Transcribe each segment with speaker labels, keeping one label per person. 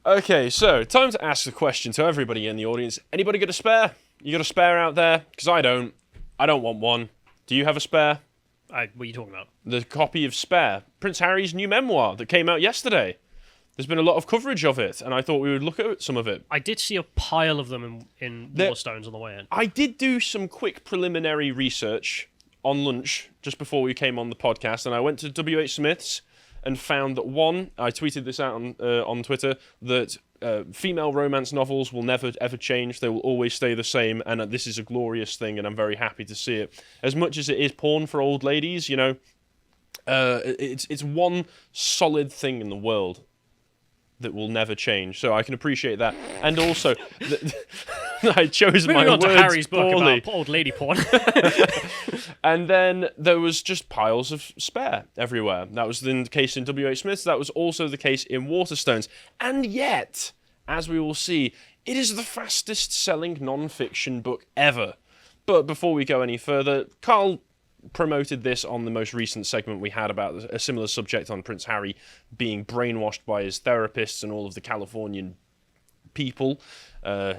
Speaker 1: Okay, so time to ask the question to everybody in the audience. Anybody got a spare? You got a spare out there? Because I don't. I don't want one. Do you have a spare?
Speaker 2: What are you talking about?
Speaker 1: The copy of Spare, Prince Harry's new memoir that came out yesterday. There's been a lot of coverage of it, and I thought we would look at some of it.
Speaker 2: I did see a pile of them in Waterstones on the way in.
Speaker 1: I did do some quick preliminary research on lunch just before we came on the podcast, and I went to W.H. Smith's and found that I tweeted this out on Twitter, that female romance novels will never ever change. They will always stay the same, and this is a glorious thing, and I'm very happy to see it. As much as it is porn for old ladies, you know, it's one solid thing in the world that will never change. So I can appreciate that, and also I chose my words
Speaker 2: to Harry's book
Speaker 1: poorly.
Speaker 2: about old lady porn.
Speaker 1: And then there was just piles of Spare everywhere. That was the case in W.H. Smith's. That was also the case in Waterstones. And yet, as we will see, it is the fastest-selling non-fiction book ever. But before we go any further, Carl promoted this on the most recent segment we had about a similar subject on Prince Harry being brainwashed by his therapists and all of the Californian people,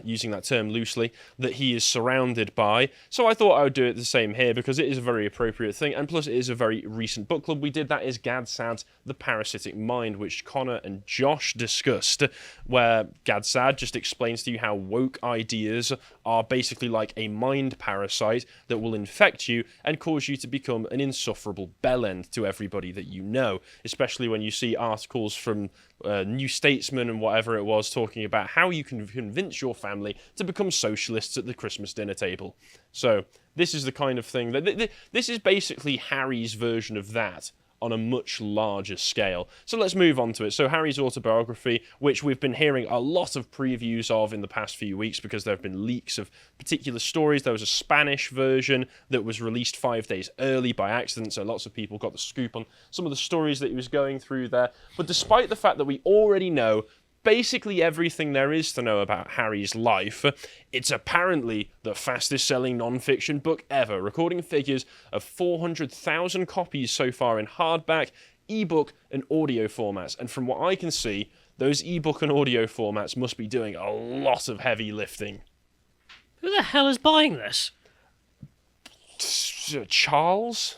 Speaker 1: using that term loosely, that he is surrounded by. So I thought I would do it the same here, because it is a very appropriate thing, and plus it is a very recent book club we did. That is Gad Saad's The Parasitic Mind, which Connor and Josh discussed, where Gad Saad just explains to you how woke ideas are basically like a mind parasite that will infect you and cause you to become an insufferable bellend to everybody that you know, especially when you see articles from New Statesman and whatever it was talking about how you can convince your family to become socialists at the Christmas dinner table. So this is the kind of thing that this is basically Harry's version of that on a much larger scale. So let's move on to it. So Harry's autobiography, which we've been hearing a lot of previews of in the past few weeks because there have been leaks of particular stories. There was a Spanish version that was released 5 days early by accident, so lots of people got the scoop on some of the stories that he was going through there. But despite the fact that we already know basically everything there is to know about Harry's life, it's apparently the fastest selling non-fiction book ever, recording figures of 400,000 copies so far in hardback, ebook and audio formats. And from what I can see, those ebook and audio formats must be doing a lot of heavy lifting.
Speaker 2: Who the hell is buying this?
Speaker 1: Charles?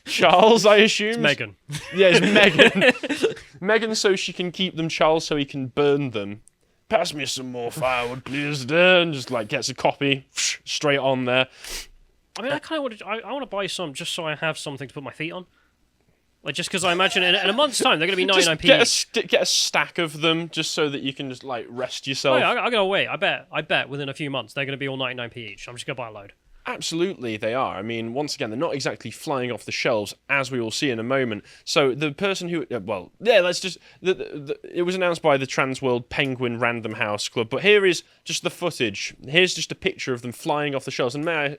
Speaker 1: Charles, I assume?
Speaker 2: It's Meghan.
Speaker 1: Yeah, it's Meghan. Meghan, so she can keep them. Charles, so he can burn them. Pass me some more firewood, please. And just like gets a copy straight on there.
Speaker 2: I mean, I kind of want to buy some just so I have something to put my feet on. Like, just because I imagine in a month's time they're going to be 99p each.
Speaker 1: Get a stack of them just so that you can just like rest yourself.
Speaker 2: Oh, yeah, I'm going to wait. I bet within a few months they're going to be all 99p each. I'm just going to buy a load.
Speaker 1: Absolutely, they are. I mean, once again, they're not exactly flying off the shelves, as we will see in a moment. So the person who, let's just. It was announced by the Transworld Penguin Random House Club, but here is just the footage. Here's just a picture of them flying off the shelves, and I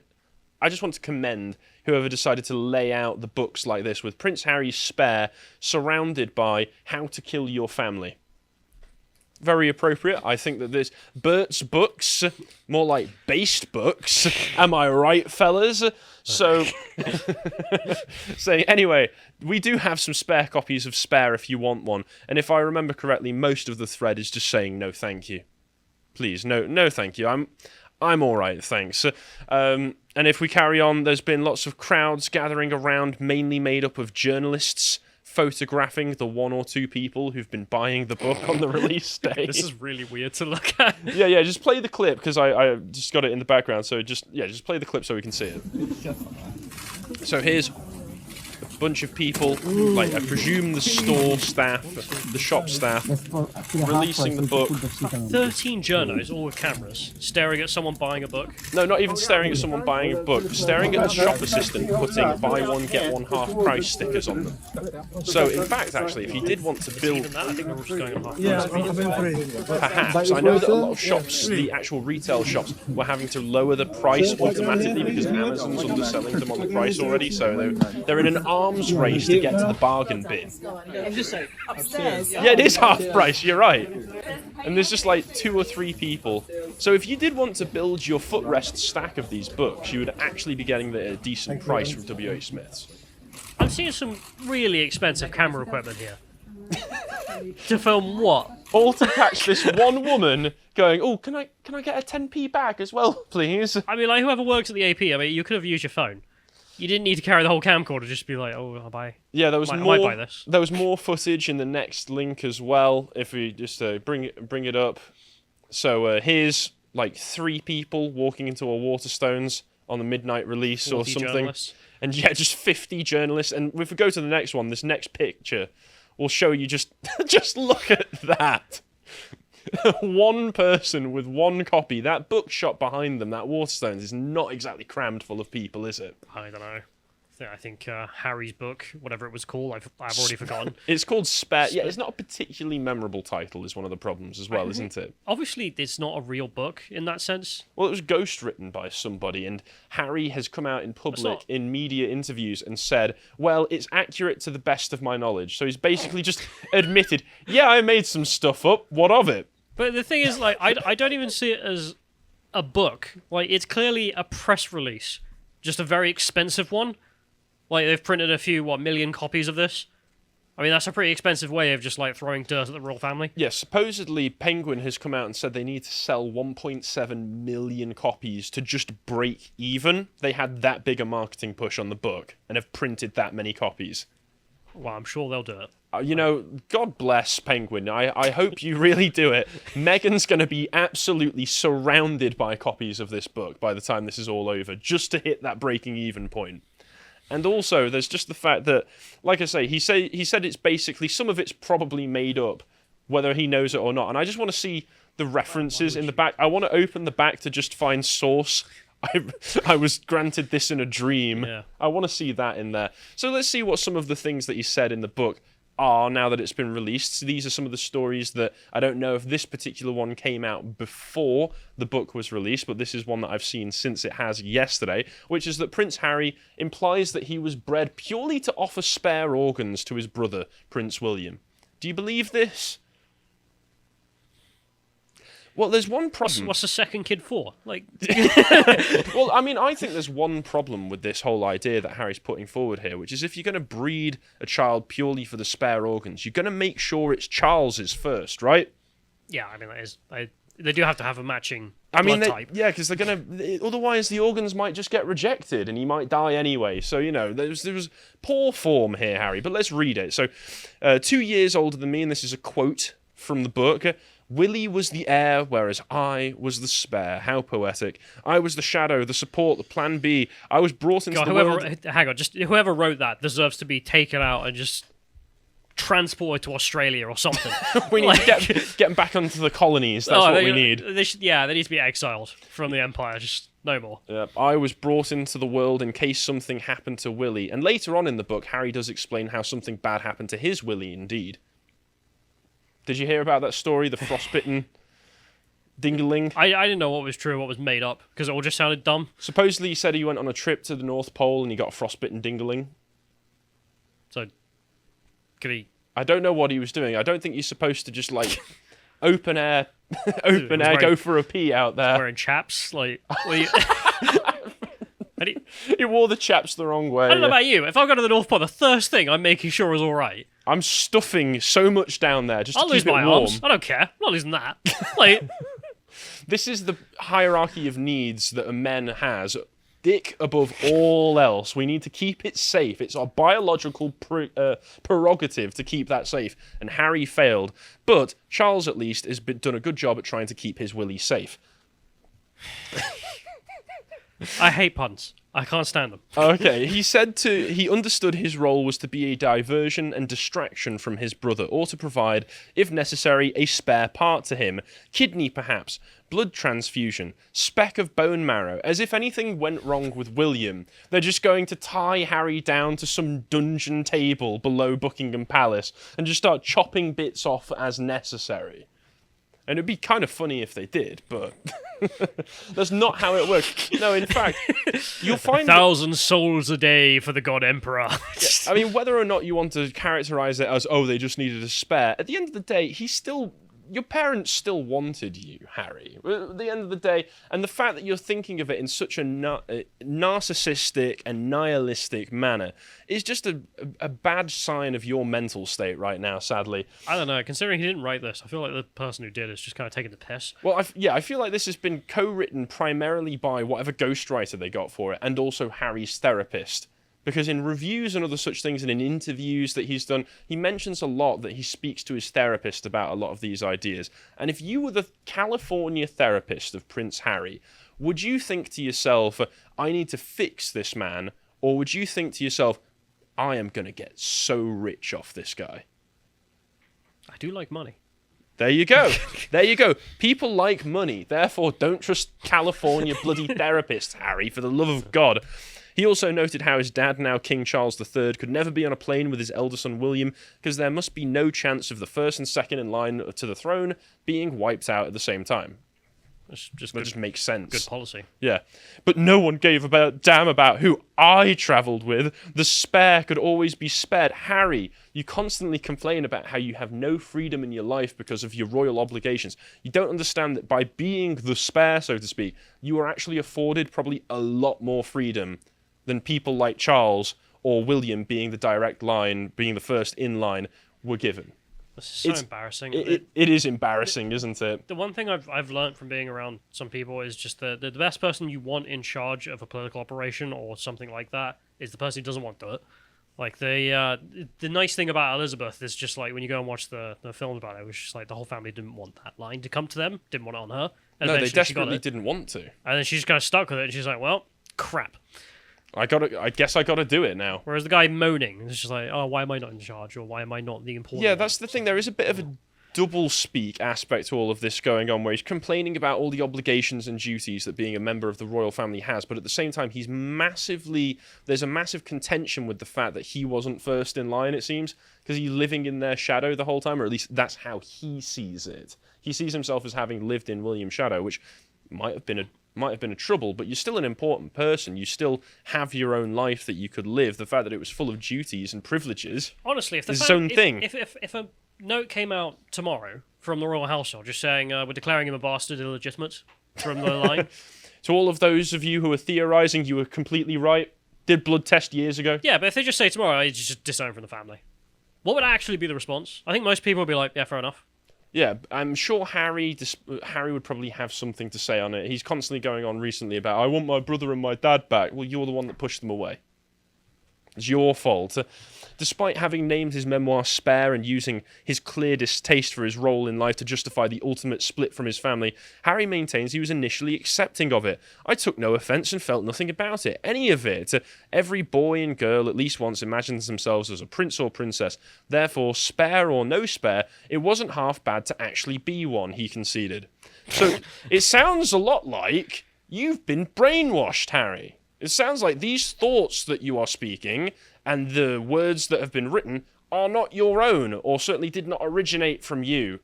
Speaker 1: just want to commend whoever decided to lay out the books like this, with Prince Harry's Spare surrounded by How to Kill Your Family. Very appropriate. I think that there's Bert's books, more like based books. Am I right, fellas? So, anyway, we do have some spare copies of Spare if you want one. And if I remember correctly, most of the thread is just saying no, thank you. Please, no, thank you. I'm all right, thanks. And if we carry on, there's been lots of crowds gathering around, mainly made up of journalists, photographing the one or two people who've been buying the book on the release day.
Speaker 2: This is really weird to look at.
Speaker 1: Yeah, just play the clip, because I just got it in the background, so just play the clip so we can see it. So here's a bunch of people, like I presume the store staff, the shop staff, releasing the book.
Speaker 2: 13 journos, all with cameras, staring at someone buying a book.
Speaker 1: No, not even staring at someone buying a book, staring at the shop assistant putting buy one, get one half price stickers on them. So, in fact, actually, if you did want to build...
Speaker 2: Even that, I think we're just going on half price.
Speaker 1: Perhaps. I know that a lot of shops, the actual retail shops, were having to lower the price automatically because Amazon's underselling them on the price already, so they're in an arms race to get to the bargain bin.
Speaker 3: I'm just saying, upstairs.
Speaker 1: Yeah, it is half price, you're right. And there's just like 2 or 3 people. So if you did want to build your footrest stack of these books, you would actually be getting it at a decent price from W.H. Smith's.
Speaker 2: I'm seeing some really expensive camera equipment here. To film what?
Speaker 1: All to catch this one woman going, oh, can I get a 10p bag as well, please?
Speaker 2: I mean, like, whoever works at the AP, I mean, you could have used your phone. You didn't need to carry the whole camcorder, just be like, oh, I'll buy.
Speaker 1: Yeah, there was
Speaker 2: I
Speaker 1: more.
Speaker 2: might buy this.
Speaker 1: There was more footage in the next link as well. If we just bring it up. So here's like 3 people walking into a Waterstones on the midnight release or something.
Speaker 2: Journalists.
Speaker 1: And yeah, just 50 journalists. And if we go to the next one, this next picture will show you just look at that. One person with one copy. That bookshop behind them, that Waterstones, is not exactly crammed full of people, is it?
Speaker 2: I don't know. I think Harry's book, whatever it was called, I've already forgotten.
Speaker 1: It's called Spare. Yeah, it's not a particularly memorable title, is one of the problems as well, isn't it?
Speaker 2: Obviously, it's not a real book in that sense.
Speaker 1: Well, it was ghostwritten by somebody, and Harry has come out in public in media interviews and said, well, it's accurate to the best of my knowledge. So he's basically just admitted, yeah, I made some stuff up. What of it?
Speaker 2: But the thing is, like, I don't even see it as a book. Like, it's clearly a press release. Just a very expensive one. Like, they've printed a few, million copies of this? I mean, that's a pretty expensive way of just, like, throwing dirt at the royal family.
Speaker 1: Yeah, supposedly Penguin has come out and said they need to sell 1.7 million copies to just break even. They had that big a marketing push on the book and have printed that many copies.
Speaker 2: Well, I'm sure they'll do it.
Speaker 1: You know, God bless Penguin. I hope you really do it. Megan's going to be absolutely surrounded by copies of this book by the time this is all over, just to hit that breaking even point. And also, there's just the fact that, like I say, he said it's basically, some of it's probably made up, whether he knows it or not. And I just want to see the references in the back. I want to open the back to just find source. I was granted this in a dream.
Speaker 2: Yeah.
Speaker 1: I want to see that in there. So let's see what some of the things that he said in the book are now that it's been released. So these are some of the stories that I don't know if this particular one came out before the book was released, but this is one that I've seen since it has yesterday, which is that Prince Harry implies that he was bred purely to offer spare organs to his brother, Prince William. Do you believe this? Well, there's one problem.
Speaker 2: What's the second kid for? Like,
Speaker 1: Well, I mean, I think there's one problem with this whole idea that Harry's putting forward here, which is if you're going to breed a child purely for the spare organs, you're going to make sure it's Charles's first, right?
Speaker 2: yeah, I mean, that is. They do have to have a matching
Speaker 1: I mean,
Speaker 2: blood type.
Speaker 1: yeah, because they're going to... Otherwise, the organs might just get rejected and he might die anyway. So, you know, there was poor form here, Harry. But let's read it. So, 2 years older than me, and this is a quote from the book... Willie was the heir, whereas I was the spare. How poetic. I was the shadow, the support, the plan B. I was brought into the world...
Speaker 2: Hang on, just whoever wrote that deserves to be taken out and just transported to Australia or something.
Speaker 1: We need to get them back onto the colonies. That's what we need.
Speaker 2: They need to be exiled from the Empire. Just no more.
Speaker 1: I was brought into the world in case something happened to Willie. And later on in the book, Harry does explain how something bad happened to his Willie, indeed. Did you hear about that story, the frostbitten dingaling?
Speaker 2: I didn't know what was true, what was made up, because it all just sounded dumb.
Speaker 1: Supposedly he said he went on a trip to the North Pole and he got a frostbitten dingaling.
Speaker 2: So, could he...
Speaker 1: I don't know what he was doing. I don't think you're supposed to just, like, open air go for a pee out there.
Speaker 2: Wearing chaps? Like...
Speaker 1: He wore the chaps the wrong way.
Speaker 2: I don't know about you. If I go to the North Pole, the first thing I'm making sure is all right.
Speaker 1: I'm stuffing so much down there just to
Speaker 2: I'll lose
Speaker 1: keep it
Speaker 2: my
Speaker 1: warm.
Speaker 2: arms. I don't care. I'm not losing that. Like,
Speaker 1: This is the hierarchy of needs that a man has. Dick above all else. We need to keep it safe. It's our biological prerogative to keep that safe. And Harry failed. But Charles, at least, has done a good job at trying to keep his Willie safe.
Speaker 2: I hate puns. I can't stand them.
Speaker 1: Okay, he understood his role was to be a diversion and distraction from his brother, or to provide, if necessary, a spare part to him. Kidney, perhaps. Blood transfusion. Speck of bone marrow. As if anything went wrong with William, they're just going to tie Harry down to some dungeon table below Buckingham Palace and just start chopping bits off as necessary. And it'd be kind of funny if they did, but that's not how it works. No, in fact, you'll find
Speaker 2: 1,000 souls a day for the God Emperor.
Speaker 1: I mean, whether or not you want to characterize it as, oh, they just needed a spare, at the end of the day, he's still your parents still wanted you, Harry, at the end of the day, and the fact that you're thinking of it in such a narcissistic and nihilistic manner is just a bad sign of your mental state right now, sadly.
Speaker 2: I don't know. Considering he didn't write this, I feel like the person who did is just kind of taking the piss.
Speaker 1: Well, I feel like this has been co-written primarily by whatever ghostwriter they got for it, and also Harry's therapist. Because in reviews and other such things and in interviews that he's done, he mentions a lot that he speaks to his therapist about a lot of these ideas. And if you were the California therapist of Prince Harry, would you think to yourself, I need to fix this man? Or would you think to yourself, I am going to get so rich off this guy?
Speaker 2: I do like money.
Speaker 1: There you go. There you go. People like money. Therefore, don't trust California bloody therapists, Harry, for the love of God. He also noted how his dad, now King Charles III, could never be on a plane with his elder son William because there must be no chance of the first and second in line to the throne being wiped out at the same time. That just makes sense.
Speaker 2: Good policy.
Speaker 1: Yeah. But no one gave a damn about who I travelled with. The spare could always be spared. Harry, you constantly complain about how you have no freedom in your life because of your royal obligations. You don't understand that by being the spare, so to speak, you are actually afforded probably a lot more freedom than people like Charles or William, being the direct line, being the first in line, were given.
Speaker 2: This is so embarrassing.
Speaker 1: It is embarrassing, isn't it?
Speaker 2: The one thing I've learned from being around some people is just the best person you want in charge of a political operation or something like that is the person who doesn't want to do it. Like, the nice thing about Elizabeth is just like when you go and watch the film about it, it was just like the whole family didn't want that line to come to them, didn't want it on her. And
Speaker 1: no, they desperately didn't want to.
Speaker 2: And then she just kind of stuck with it, and she's like, well, crap.
Speaker 1: I guess I gotta do it now.
Speaker 2: Whereas the guy moaning is just like, oh, why am I not in charge, or why am I not the important
Speaker 1: Yeah,
Speaker 2: one?
Speaker 1: that's the thing. There is a bit of a double speak aspect to all of this going on, where he's complaining about all the obligations and duties that being a member of the royal family has, but at the same time, there's a massive contention with the fact that he wasn't first in line, it seems, because he's living in their shadow the whole time, or at least that's how he sees it. He sees himself as having lived in William's shadow, which might have been a trouble, but you're still an important person. You still have your own life that you could live. The fact that it was full of duties and privileges,
Speaker 2: honestly, if
Speaker 1: is its own thing.
Speaker 2: If a note came out tomorrow from the royal household just saying we're declaring him a bastard illegitimate from the line.
Speaker 1: To all of those of you who are theorising, you were completely right. Did blood test years ago.
Speaker 2: Yeah, but if they just say tomorrow, I just disown from the family, what would actually be the response? I think most people would be like, yeah, fair enough.
Speaker 1: Yeah, I'm sure Harry would probably have something to say on it. He's constantly going on recently about, I want my brother and my dad back. Well, you're the one that pushed them away. It's your fault. Despite having named his memoir Spare and using his clear distaste for his role in life to justify the ultimate split from his family, Harry maintains he was initially accepting of it. I took no offence and felt nothing about it. Any of it. Every boy and girl at least once imagines themselves as a prince or princess. Therefore, spare or no spare, it wasn't half bad to actually be one, he conceded. So, it sounds a lot like you've been brainwashed, Harry. It sounds like these thoughts that you are speaking and the words that have been written are not your own, or certainly did not originate from you.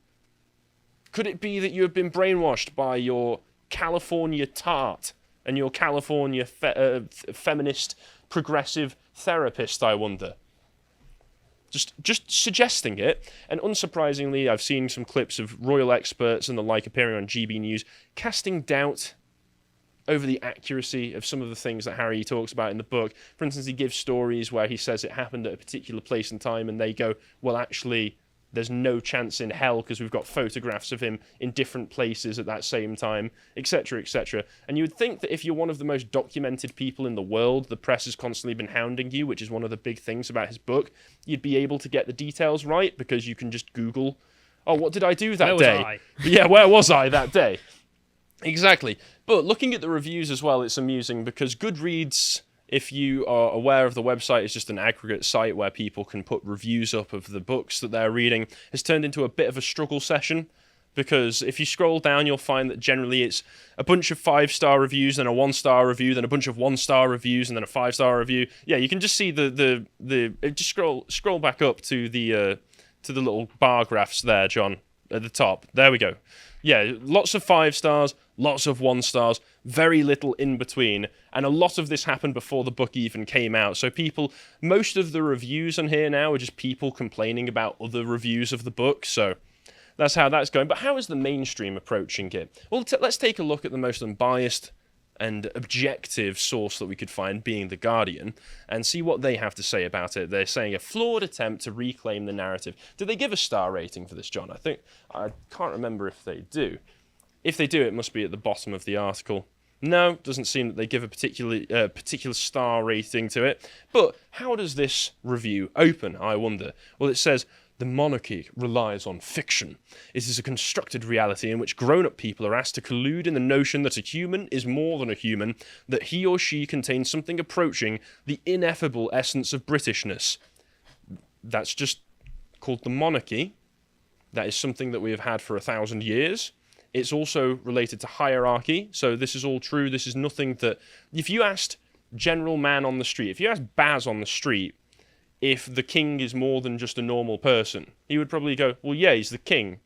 Speaker 1: Could it be that you have been brainwashed by your California tart and your California feminist progressive therapist, I wonder? Just suggesting it, and unsurprisingly, I've seen some clips of royal experts and the like appearing on GB News, casting doubt over the accuracy of some of the things that Harry talks about in the book. For instance, he gives stories where he says it happened at a particular place and time, and they go, well, actually, there's no chance in hell because we've got photographs of him in different places at that same time, etc., etc. And you would think that if you're one of the most documented people in the world, the press has constantly been hounding you, which is one of the big things about his book, you'd be able to get the details right because you can just Google, oh, what did I do that day? Yeah, where was I that day? Exactly. But looking at the reviews as well, it's amusing because Goodreads, if you are aware of the website, is just an aggregate site where people can put reviews up of the books that they're reading, has turned into a bit of a struggle session. Because if you scroll down, you'll find that generally it's a bunch of 5-star reviews, then a 1-star review, then a bunch of 1-star reviews, and then a 5-star review. Yeah, you can just see just scroll back up to the little bar graphs there, John, at the top. There we go. Yeah, lots of 5 stars, lots of 1 stars, very little in between, and a lot of this happened before the book even came out. So most of the reviews on here now are just people complaining about other reviews of the book, so that's how that's going. But how is the mainstream approaching it? Well, let's take a look at the most unbiased and objective source that we could find, being The Guardian, and see what they have to say about it. They're saying a flawed attempt to reclaim the narrative. Did they give a star rating for this, John? I can't remember if they do. If they do, it must be at the bottom of the article. No, doesn't seem that they give a particular star rating to it. But how does this review open, I wonder? Well, it says, the monarchy relies on fiction. It is a constructed reality in which grown-up people are asked to collude in the notion that a human is more than a human, that he or she contains something approaching the ineffable essence of Britishness. That's just called the monarchy. That is something that we have had for 1,000 years. It's also related to hierarchy, so this is all true. This is nothing that... If you asked General Man on the street, if you asked Baz on the street, if the king is more than just a normal person, he would probably go, well, yeah, he's the king.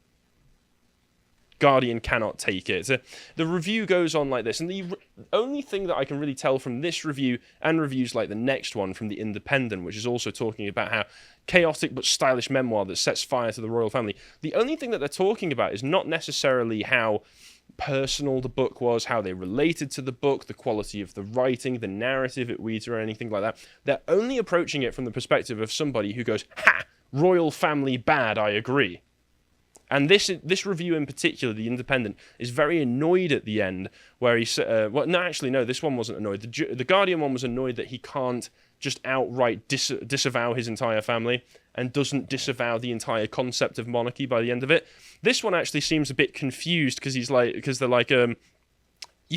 Speaker 1: Guardian cannot take it. The review goes on like this, and the only thing that I can really tell from this review and reviews like the next one from The Independent, which is also talking about how chaotic but stylish memoir that sets fire to the royal family, the only thing that they're talking about is not necessarily how personal the book was, how they related to the book, the quality of the writing, the narrative it weaves, or anything like that. They're only approaching it from the perspective of somebody who goes, ha, royal family bad, I agree. And this review in particular, The Independent, is very annoyed at the end, where he said, this one wasn't annoyed. The Guardian one was annoyed that he can't just outright disavow his entire family and doesn't disavow the entire concept of monarchy by the end of it. This one actually seems a bit confused because they're like, you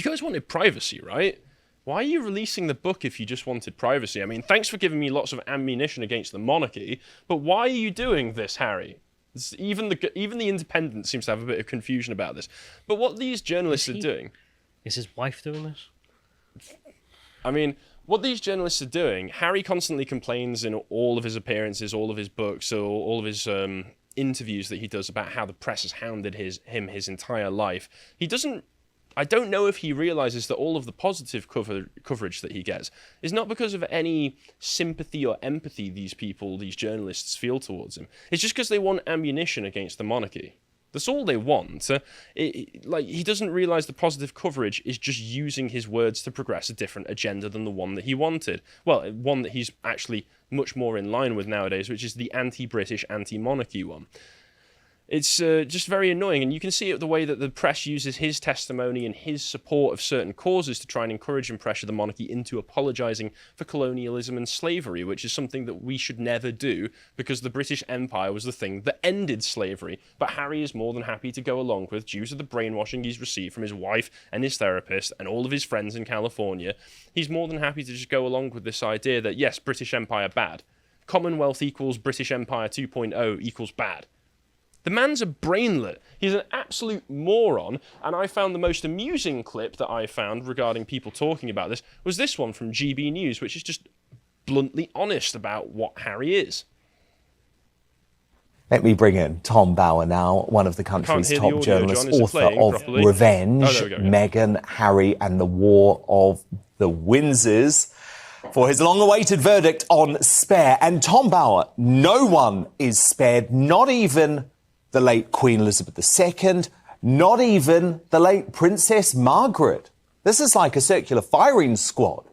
Speaker 1: guys wanted privacy, right? Why are you releasing the book if you just wanted privacy? I mean, thanks for giving me lots of ammunition against the monarchy, but why are you doing this, Harry? Even the Independent seems to have a bit of confusion about this. But what these journalists are doing...
Speaker 2: Is his wife doing this?
Speaker 1: I mean, what these journalists are doing, Harry constantly complains in all of his appearances, all of his books, or all of his interviews that he does about how the press has hounded him his entire life. I don't know if he realizes that all of the positive coverage that he gets is not because of any sympathy or empathy these journalists feel towards him. It's just because they want ammunition against the monarchy. That's all they want. He doesn't realize the positive coverage is just using his words to progress a different agenda than the one that he wanted. Well, one that he's actually much more in line with nowadays, which is the anti-British, anti-monarchy one. It's just very annoying, and you can see it the way that the press uses his testimony and his support of certain causes to try and encourage and pressure the monarchy into apologising for colonialism and slavery, which is something that we should never do because the British Empire was the thing that ended slavery. But Harry is more than happy to go along with, due to the brainwashing he's received from his wife and his therapist and all of his friends in California. He's more than happy to just go along with this idea that, yes, British Empire bad. Commonwealth equals British Empire 2.0 equals bad. The man's a brainlet. He's an absolute moron, and I found the most amusing clip that I found regarding people talking about this was this one from GB News, which is just bluntly honest about what Harry is.
Speaker 4: Let me bring in Tom Bower now, one of the country's top
Speaker 1: audio,
Speaker 4: journalists,
Speaker 1: John.
Speaker 4: author of
Speaker 1: properly?
Speaker 4: Revenge,
Speaker 1: Oh, there we go, yeah.
Speaker 4: Meghan, Harry and the War of the Windsors, for his long-awaited verdict on Spare. And Tom Bower, no one is spared, not even the late Queen Elizabeth II, not even the late Princess Margaret. This is like a circular firing squad.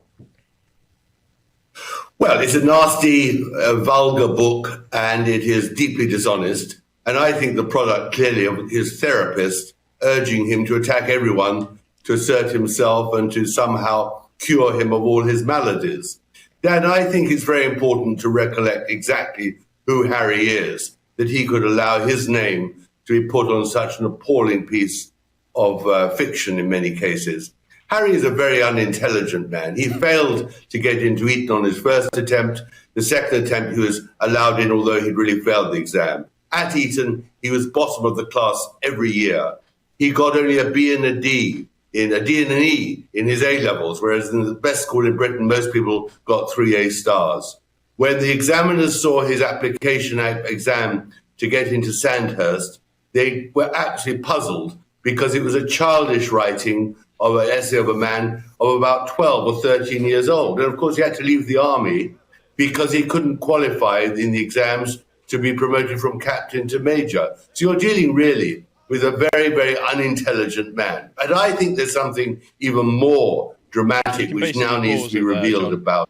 Speaker 5: Well, it's a nasty, vulgar book, and it is deeply dishonest. And I think the product clearly of his therapist urging him to attack everyone, to assert himself and to somehow cure him of all his maladies. Dan, I think it's very important to recollect exactly who Harry is, that he could allow his name to be put on such an appalling piece of fiction in many cases. Harry is a very unintelligent man. He failed to get into Eton on his first attempt. The second attempt, he was allowed in, although he'd really failed the exam. At Eton, he was bottom of the class every year. He got only a B and a D, and an E in his A-levels, whereas in the best school in Britain, most people got 3 A stars. When the examiners saw his application exam to get into Sandhurst, they were actually puzzled because it was a childish writing of an essay of a man of about 12 or 13 years old. And of course, he had to leave the army because he couldn't qualify in the exams to be promoted from captain to major. So you're dealing really with a very, very unintelligent man. And I think there's something even more dramatic which now needs to be revealed about.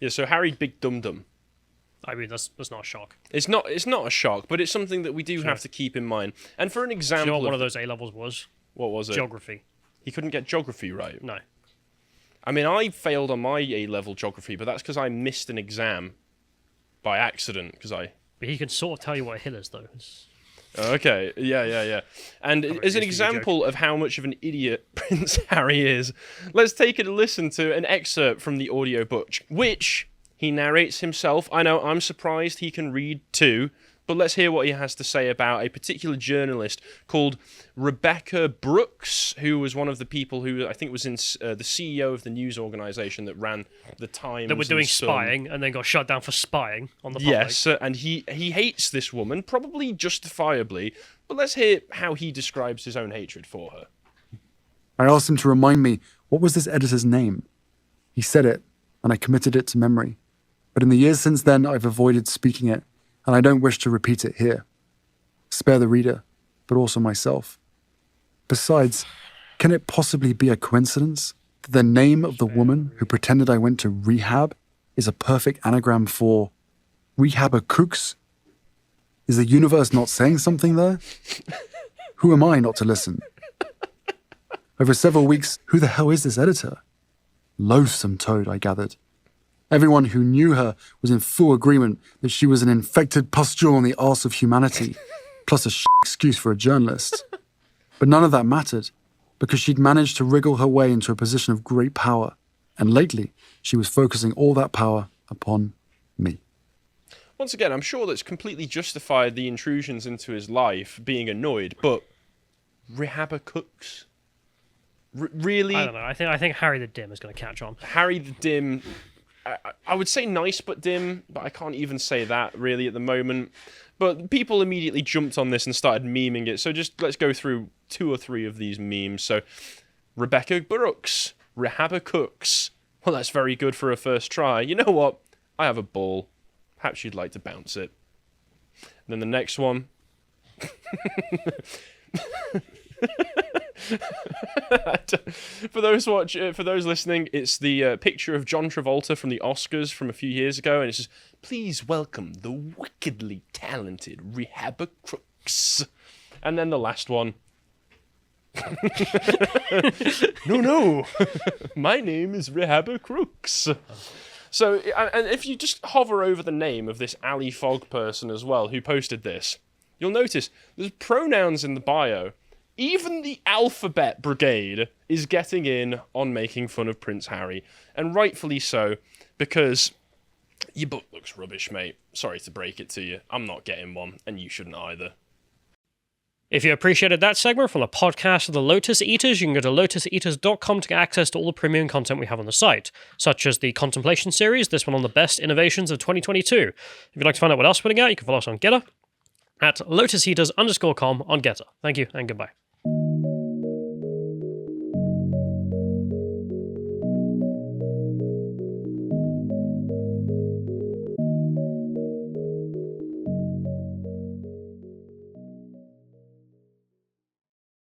Speaker 1: Yeah, so Harry Big Dum Dum.
Speaker 2: I mean, that's not a shock.
Speaker 1: It's not a shock, but it's something that we do have to keep in mind. And for an example,
Speaker 2: Do you know what one of those A-levels was?
Speaker 1: What was it?
Speaker 2: Geography.
Speaker 1: He couldn't get geography right.
Speaker 2: No.
Speaker 1: I mean, I failed on my A-level geography, but that's because I missed an exam by accident.
Speaker 2: But he can sort of tell you what a hill is, though.
Speaker 1: Okay, yeah. And as an example of how much of an idiot Prince Harry is, let's take a listen to an excerpt from the audiobook, which he narrates himself. I know, I'm surprised he can read too, but let's hear what he has to say about a particular journalist called Rebecca Brooks, who was one of the people who I think was in the CEO of the news organization that ran the Times.
Speaker 2: That were doing spying and then got shut down for spying on the public.
Speaker 1: Yes, and he hates this woman, probably justifiably, but let's hear how he describes his own hatred for her.
Speaker 6: I asked him to remind me, what was this editor's name? He said it, and I committed it to memory. But in the years since then, I've avoided speaking it, and I don't wish to repeat it here. Spare the reader, but also myself. Besides, can it possibly be a coincidence that the name of the woman who pretended I went to rehab is a perfect anagram for Rehabacooks? Is the universe not saying something there? Who am I not to listen? Over several weeks, who the hell is this editor? Loathsome toad, I gathered. Everyone who knew her was in full agreement that she was an infected pustule on the arse of humanity, plus a excuse for a journalist. But none of that mattered, because she'd managed to wriggle her way into a position of great power, and lately she was focusing all that power upon me.
Speaker 1: Once again, I'm sure that's completely justified the intrusions into his life, being annoyed, but Rehabacooks? Really?
Speaker 2: I don't know. I think Harry the Dim is going to catch on.
Speaker 1: Harry the Dim, I would say nice but dim, but I can't even say that really at the moment. But people immediately jumped on this and started memeing it, so just let's go through 2 or 3 of these memes. So, Rebecca Brooks, Rehabacooks. Well, that's very good for a first try. You know what? I have a ball. Perhaps you'd like to bounce it. And then the next one. For those listening, it's the picture of John Travolta from the Oscars from a few years ago, and it says, "Please welcome the wickedly talented Rehabacooks." And then the last one. No, my name is Rehabacooks. So, and if you just hover over the name of this Ali Fogg person as well who posted this, you'll notice there's pronouns in the bio. Even the Alphabet Brigade is getting in on making fun of Prince Harry, and rightfully so, because your book looks rubbish, mate. Sorry to break it to you. I'm not getting one, and you shouldn't either.
Speaker 2: If you appreciated that segment from the podcast of the Lotus Eaters, you can go to lotuseaters.com to get access to all the premium content we have on the site, such as the Contemplation series, this one on the best innovations of 2022. If you'd like to find out what else we're putting out, you can follow us on Getter at lotuseaters_com on Getter. Thank you, and goodbye.